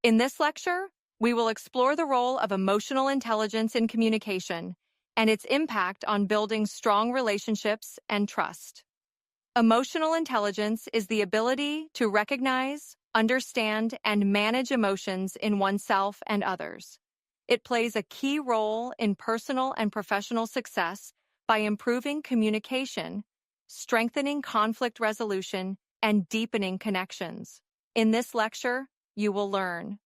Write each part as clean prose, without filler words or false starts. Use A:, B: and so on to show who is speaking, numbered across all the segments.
A: In this lecture, we will explore the role of emotional intelligence in communication and its impact on building strong relationships and trust. Emotional intelligence is the ability to recognize, understand, and manage emotions in oneself and others. It plays a key role in personal and professional success by improving communication, strengthening conflict resolution, and deepening connections. In this lecture, you will learn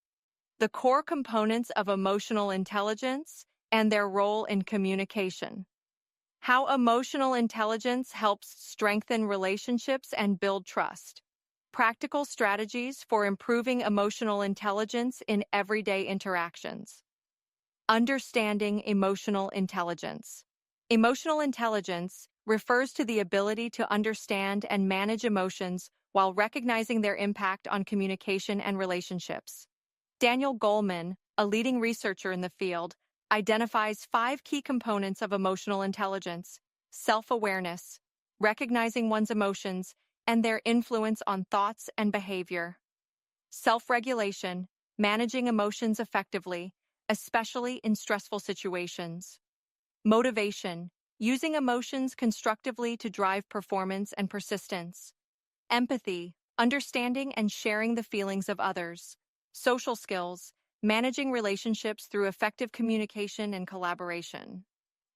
A: the core components of emotional intelligence and their role in communication, how emotional intelligence helps strengthen relationships and build trust, practical strategies for improving emotional intelligence in everyday interactions. Understanding emotional intelligence. Emotional intelligence refers to the ability to understand and manage emotions while recognizing their impact on communication and relationships. Daniel Goleman, a leading researcher in the field, identifies 5 key components of emotional intelligence: self-awareness, recognizing one's emotions and their influence on thoughts and behavior; self-regulation, managing emotions effectively, especially in stressful situations; motivation, using emotions constructively to drive performance and persistence; empathy, understanding and sharing the feelings of others; social skills, managing relationships through effective communication and collaboration.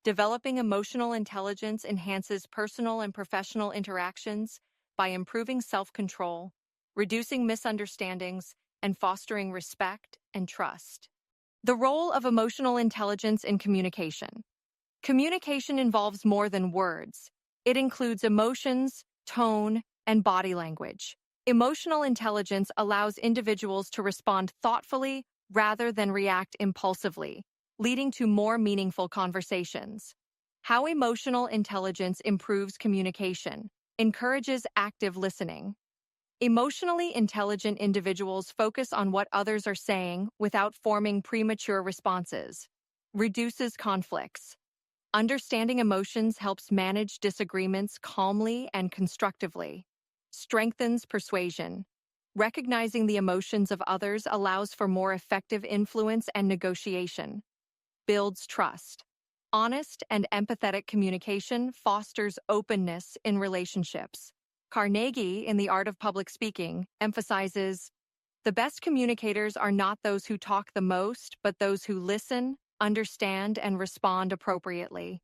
A: Developing emotional intelligence enhances personal and professional interactions by improving self-control, reducing misunderstandings, and fostering respect and trust. The role of emotional intelligence in communication. Communication involves more than words. It includes emotions, tone, and body language. Emotional intelligence allows individuals to respond thoughtfully rather than react impulsively, leading to more meaningful conversations. How emotional intelligence improves communication. Encourages active listening. Emotionally intelligent individuals focus on what others are saying without forming premature responses. Reduces conflicts. Understanding emotions helps manage disagreements calmly and constructively. Strengthens persuasion. Recognizing the emotions of others allows for more effective influence and negotiation. Builds trust. Honest and empathetic communication fosters openness in relationships. Carnegie, in The Art of Public Speaking, emphasizes, "The best communicators are not those who talk the most, but those who listen, understand, and respond appropriately."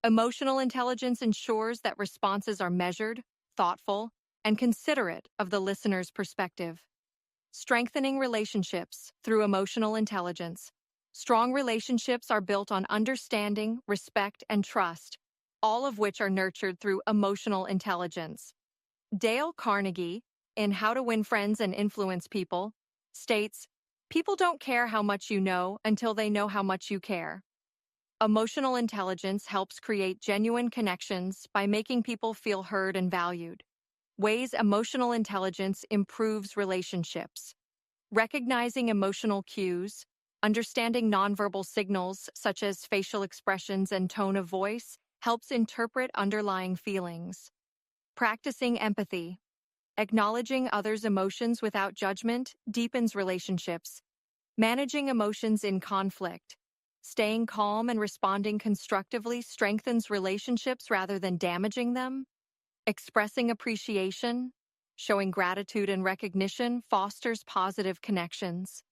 A: Emotional intelligence ensures that responses are measured, thoughtful, and considerate of the listener's perspective. Strengthening relationships through emotional intelligence. Strong relationships are built on understanding, respect, and trust, all of which are nurtured through emotional intelligence. Dale Carnegie, in How to Win Friends and Influence People, states, "People don't care how much you know until they know how much you care." Emotional intelligence helps create genuine connections by making people feel heard and valued. Ways emotional intelligence improves relationships. Recognizing emotional cues, understanding nonverbal signals such as facial expressions and tone of voice helps interpret underlying feelings. Practicing empathy. Acknowledging others' emotions without judgment deepens relationships. Managing emotions in conflict. Staying calm and responding constructively strengthens relationships rather than damaging them. Expressing appreciation, showing gratitude and recognition fosters positive connections.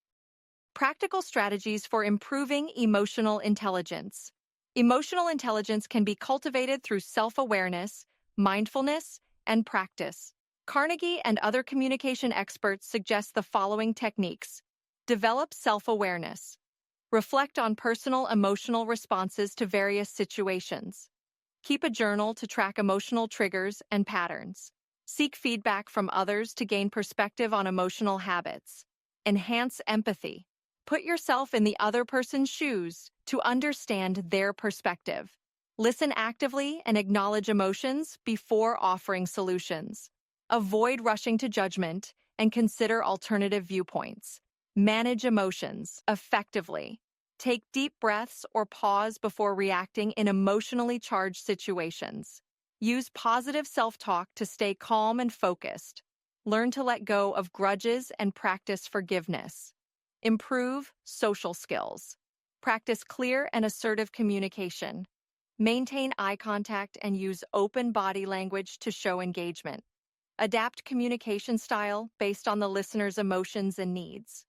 A: Practical strategies for improving emotional intelligence. Emotional intelligence can be cultivated through self-awareness, mindfulness, and practice. Carnegie and other communication experts suggest the following techniques. Develop self-awareness. Reflect on personal emotional responses to various situations. Keep a journal to track emotional triggers and patterns. Seek feedback from others to gain perspective on emotional habits. Enhance empathy. Put yourself in the other person's shoes to understand their perspective. Listen actively and acknowledge emotions before offering solutions. Avoid rushing to judgment and consider alternative viewpoints. Manage emotions effectively. Take deep breaths or pause before reacting in emotionally charged situations. Use positive self-talk to stay calm and focused. Learn to let go of grudges and practice forgiveness. Improve social skills. Practice clear and assertive communication. Maintain eye contact and use open body language to show engagement. Adapt communication style based on the listener's emotions and needs.